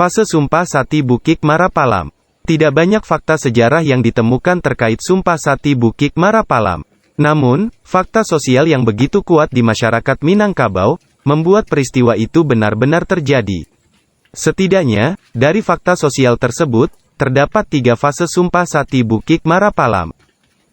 Fase Sumpah Sati Bukik Marapalam. Tidak banyak fakta sejarah yang ditemukan terkait Sumpah Sati Bukik Marapalam. Namun, fakta sosial yang begitu kuat di masyarakat Minangkabau, membuat peristiwa itu benar-benar terjadi. Setidaknya, dari fakta sosial tersebut, terdapat 3 fase Sumpah Sati Bukik Marapalam.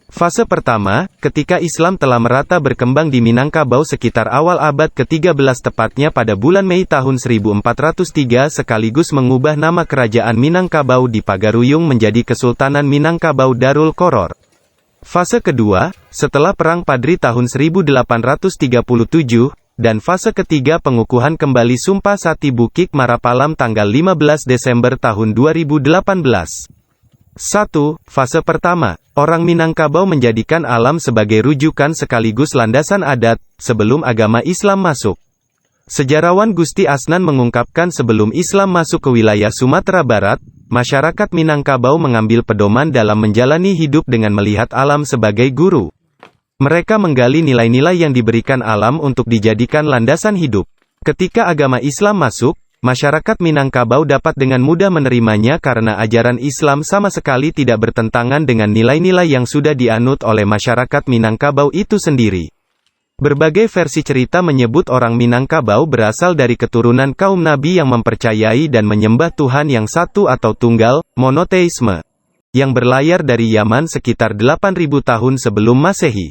Fase pertama, ketika Islam telah merata berkembang di Minangkabau sekitar awal abad ke-13 tepatnya pada bulan Mei tahun 1403 sekaligus mengubah nama kerajaan Minangkabau di Pagaruyung menjadi Kesultanan Minangkabau Darul Qoror. Fase kedua, setelah Perang Padri tahun 1837, dan fase ketiga pengukuhan kembali Sumpah Sati Bukik Marapalam tanggal 15 Desember tahun 2018. 1. Fase pertama, orang Minangkabau menjadikan alam sebagai rujukan sekaligus landasan adat, sebelum agama Islam masuk. Sejarawan Gusti Asnan mengungkapkan sebelum Islam masuk ke wilayah Sumatera Barat, masyarakat Minangkabau mengambil pedoman dalam menjalani hidup dengan melihat alam sebagai guru. Mereka menggali nilai-nilai yang diberikan alam untuk dijadikan landasan hidup. Ketika agama Islam masuk, masyarakat Minangkabau dapat dengan mudah menerimanya karena ajaran Islam sama sekali tidak bertentangan dengan nilai-nilai yang sudah dianut oleh masyarakat Minangkabau itu sendiri. Berbagai versi cerita menyebut orang Minangkabau berasal dari keturunan kaum nabi yang mempercayai dan menyembah Tuhan yang satu atau tunggal, monoteisme, yang berlayar dari Yaman sekitar 8.000 tahun sebelum Masehi.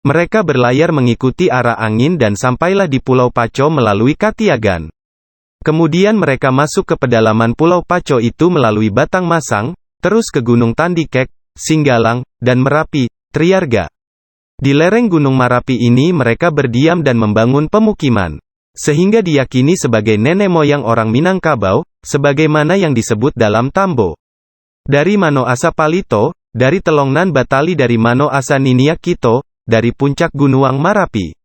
Mereka berlayar mengikuti arah angin dan sampailah di Pulau Paco melalui Katiagan. Kemudian mereka masuk ke pedalaman Pulau Paco itu melalui Batang Masang, terus ke Gunung Tandikek, Singgalang, dan Merapi, Triarga. Di lereng Gunung Merapi ini mereka berdiam dan membangun pemukiman. Sehingga diyakini sebagai nenek moyang orang Minangkabau, sebagaimana yang disebut dalam Tambo. Dari Mano Asa Palito, dari Telongnan Batali dari Mano Asa Niniak Kito, dari puncak Gunung Marapi.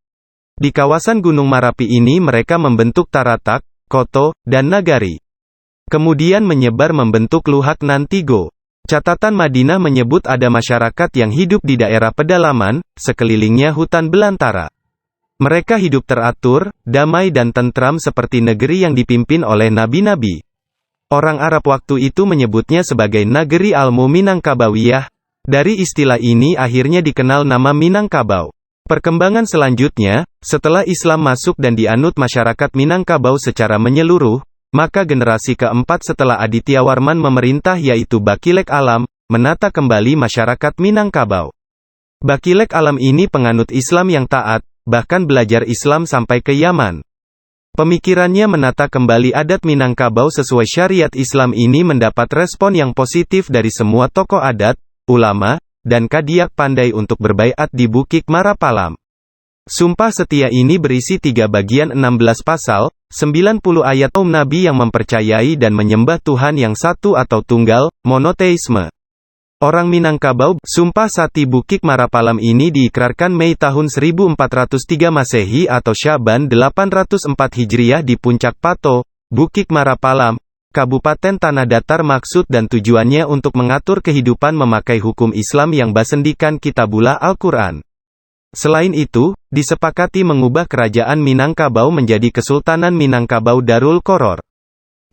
Di kawasan Gunung Marapi ini mereka membentuk Taratak, Koto, dan Nagari. Kemudian menyebar membentuk Luhak Nantigo. Catatan Madinah menyebut ada masyarakat yang hidup di daerah pedalaman, sekelilingnya hutan belantara. Mereka hidup teratur, damai dan tentram seperti negeri yang dipimpin oleh nabi-nabi. Orang Arab waktu itu menyebutnya sebagai Nageri Almu Minangkabawiyah. Dari istilah ini akhirnya dikenal nama Minangkabau. Perkembangan selanjutnya, setelah Islam masuk dan dianut masyarakat Minangkabau secara menyeluruh, maka generasi keempat setelah Aditya Warman memerintah yaitu Bakilek Alam, menata kembali masyarakat Minangkabau. Bakilek Alam ini penganut Islam yang taat, bahkan belajar Islam sampai ke Yaman. Pemikirannya menata kembali adat Minangkabau sesuai syariat Islam ini mendapat respon yang positif dari semua tokoh adat, ulama, dan Kadiak pandai untuk berbaiat di Bukik Marapalam. Sumpah setia ini berisi 3 bagian 16 pasal, 90 ayat kaum nabi yang mempercayai dan menyembah Tuhan yang satu atau tunggal, monoteisme. Orang Minangkabau, Sumpah Sati Bukik Marapalam ini diikrarkan Mei tahun 1403 Masehi atau Syaban 804 Hijriah di Puncak Pato, Bukik Marapalam, Kabupaten Tanah Datar. Maksud dan tujuannya untuk mengatur kehidupan memakai hukum Islam yang basendikan Kitabullah Al-Quran. Selain itu, disepakati mengubah kerajaan Minangkabau menjadi Kesultanan Minangkabau Darul Qoror.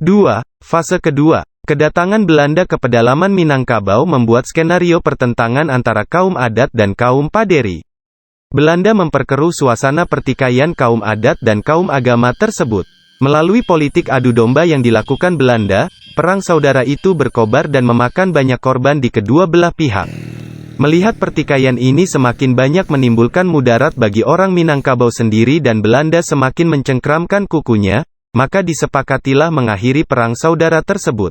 2. Fase kedua, kedatangan Belanda ke pedalaman Minangkabau membuat skenario pertentangan antara kaum adat dan kaum Paderi. Belanda memperkeruh suasana pertikaian kaum adat dan kaum agama tersebut. Melalui politik adu domba yang dilakukan Belanda, perang saudara itu berkobar dan memakan banyak korban di kedua belah pihak. Melihat pertikaian ini semakin banyak menimbulkan mudarat bagi orang Minangkabau sendiri dan Belanda semakin mencengkramkan kukunya, maka disepakatilah mengakhiri perang saudara tersebut.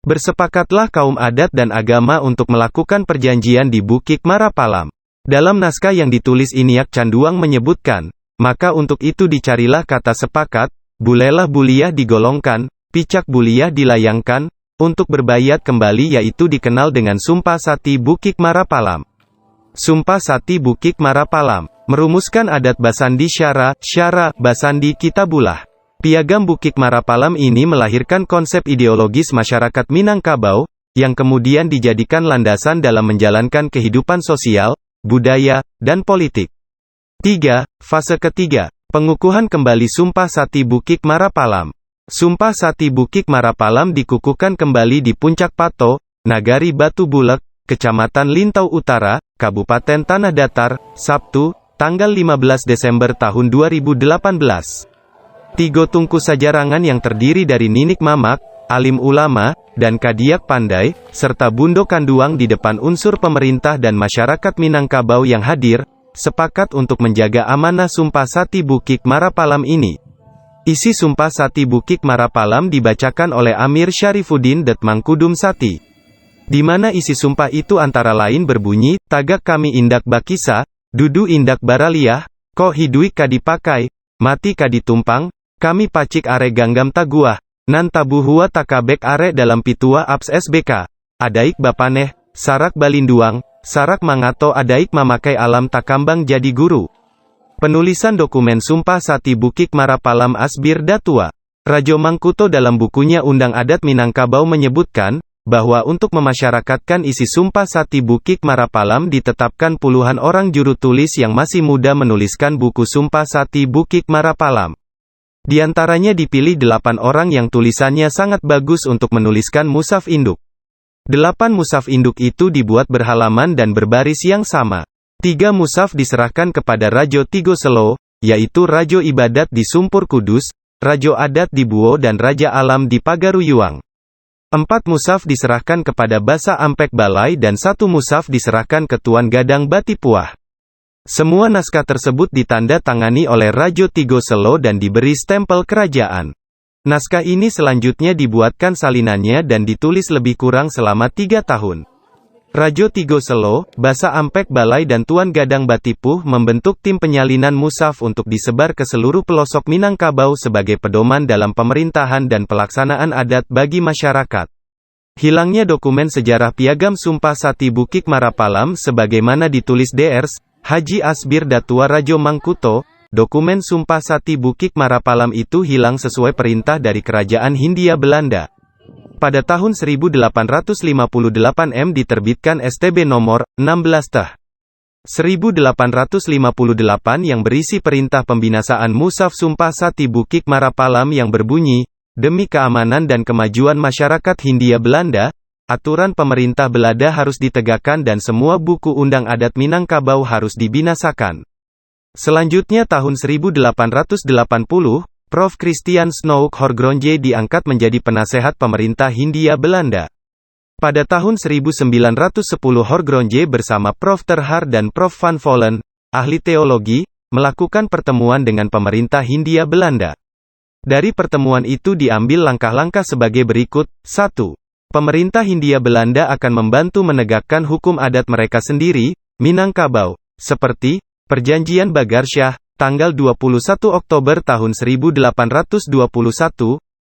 Bersepakatlah kaum adat dan agama untuk melakukan perjanjian di Bukik Marapalam. Dalam naskah yang ditulis Iniak Canduang menyebutkan, maka untuk itu dicarilah kata sepakat, bulelah buliah digolongkan, picak buliah dilayangkan, untuk berbayat kembali yaitu dikenal dengan Sumpah Sati Bukik Marapalam. Sumpah Sati Bukik Marapalam, merumuskan adat Basandi Syara, Basandi Kitabullah. Piagam Bukik Marapalam ini melahirkan konsep ideologis masyarakat Minangkabau, yang kemudian dijadikan landasan dalam menjalankan kehidupan sosial, budaya, dan politik. 3. Fase ketiga, pengukuhan kembali Sumpah Sati Bukik Marapalam. Sumpah Sati Bukik Marapalam dikukuhkan kembali di Puncak Pato, Nagari Batu Bulek, Kecamatan Lintau Utara, Kabupaten Tanah Datar, Sabtu, tanggal 15 Desember tahun 2018. Tigo Tungku Sajarangan yang terdiri dari Ninik Mamak, alim ulama, dan Kadiak Pandai, serta Bundo Kanduang di depan unsur pemerintah dan masyarakat Minangkabau yang hadir, sepakat untuk menjaga amanah Sumpah Sati Bukik Marapalam ini. Isi Sumpah Sati Bukik Marapalam dibacakan oleh Amir Syarifuddin Det Mangkudum Sati. Di mana isi sumpah itu antara lain berbunyi, tagak kami indak bakisa, dudu indak baraliah, ko hiduik kadipakai, mati kaditumpang, kami pacik are ganggam taguah, nan tabuhua takabek are dalam pitua abs SBK, adaik bapaneh, sarak balinduang, sarak mangato adaik mamakai alam takambang jadi guru. Penulisan dokumen Sumpah Sati Bukik Marapalam Asbir Datua Rajo Mangkuto dalam bukunya Undang Adat Minangkabau menyebutkan, bahwa untuk memasyarakatkan isi Sumpah Sati Bukik Marapalam ditetapkan puluhan orang juru tulis yang masih muda menuliskan buku Sumpah Sati Bukik Marapalam. Di antaranya dipilih 8 orang yang tulisannya sangat bagus untuk menuliskan musaf induk. 8 musaf induk itu dibuat berhalaman dan berbaris yang sama. 3 musaf diserahkan kepada Rajo Tigo Selo, yaitu Rajo Ibadat di Sumpur Kudus, Rajo Adat di Buo dan Raja Alam di Pagaruyuang. 4 musaf diserahkan kepada Basa Ampek Balai dan 1 musaf diserahkan ke Tuan Gadang Batipuah. Semua naskah tersebut ditanda tangani oleh Rajo Tigo Selo dan diberi stempel kerajaan. Naskah ini selanjutnya dibuatkan salinannya dan ditulis lebih kurang selama 3 tahun. Rajo Tigo Selo, Basa Ampek Balai dan Tuan Gadang Batipuh membentuk tim penyalinan musaf untuk disebar ke seluruh pelosok Minangkabau sebagai pedoman dalam pemerintahan dan pelaksanaan adat bagi masyarakat. Hilangnya dokumen sejarah Piagam Sumpah Sati Bukik Marapalam sebagaimana ditulis Drs. Haji Asbir Datua Rajo Mangkuto, dokumen Sumpah Sati Bukik Marapalam itu hilang sesuai perintah dari Kerajaan Hindia Belanda. Pada tahun 1858 diterbitkan STB nomor 16 Tah. 1858 yang berisi perintah pembinasaan musaf Sumpah Sati Bukik Marapalam yang berbunyi, demi keamanan dan kemajuan masyarakat Hindia Belanda, aturan pemerintah Belanda harus ditegakkan dan semua buku undang adat Minangkabau harus dibinasakan. Selanjutnya tahun 1880, Prof. Christian Snouk Horgronje diangkat menjadi penasehat pemerintah Hindia Belanda. Pada tahun 1910 Horgronje bersama Prof. Terhar dan Prof. Van Vollen, ahli teologi, melakukan pertemuan dengan pemerintah Hindia Belanda. Dari pertemuan itu diambil langkah-langkah sebagai berikut. 1. Pemerintah Hindia Belanda akan membantu menegakkan hukum adat mereka sendiri, Minangkabau, seperti Perjanjian Bagarsyah, tanggal 21 Oktober tahun 1821,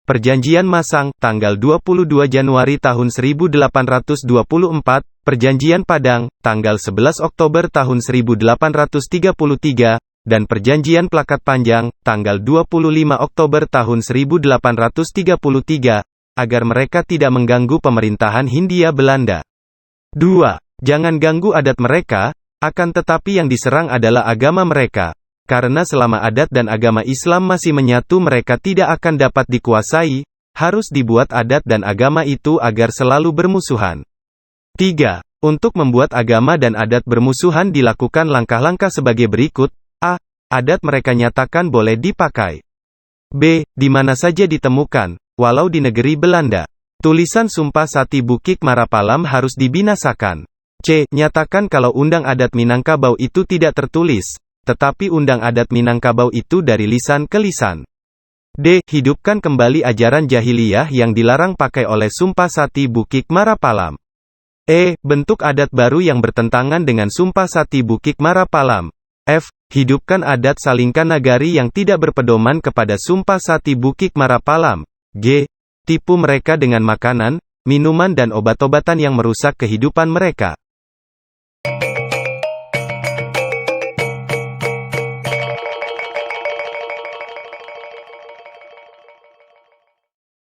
Perjanjian Masang, tanggal 22 Januari tahun 1824, Perjanjian Padang, tanggal 11 Oktober tahun 1833, dan Perjanjian Plakat Panjang, tanggal 25 Oktober tahun 1833, agar mereka tidak mengganggu pemerintahan Hindia Belanda. 2. Jangan ganggu adat mereka, akan tetapi yang diserang adalah agama mereka. Karena selama adat dan agama Islam masih menyatu mereka tidak akan dapat dikuasai, harus dibuat adat dan agama itu agar selalu bermusuhan. 3. Untuk membuat agama dan adat bermusuhan dilakukan langkah-langkah sebagai berikut. A. Adat mereka nyatakan boleh dipakai. B. Di mana saja ditemukan, walau di negeri Belanda. Tulisan Sumpah Sati Bukik Marapalam harus dibinasakan. C. Nyatakan kalau undang adat Minangkabau itu tidak tertulis, tetapi undang adat Minangkabau itu dari lisan ke lisan. D. Hidupkan kembali ajaran jahiliyah yang dilarang pakai oleh Sumpah Sati Bukik Marapalam. E. Bentuk adat baru yang bertentangan dengan Sumpah Sati Bukik Marapalam. F. Hidupkan adat Salingkan Nagari yang tidak berpedoman kepada Sumpah Sati Bukik Marapalam. G. Tipu mereka dengan makanan, minuman dan obat-obatan yang merusak kehidupan mereka.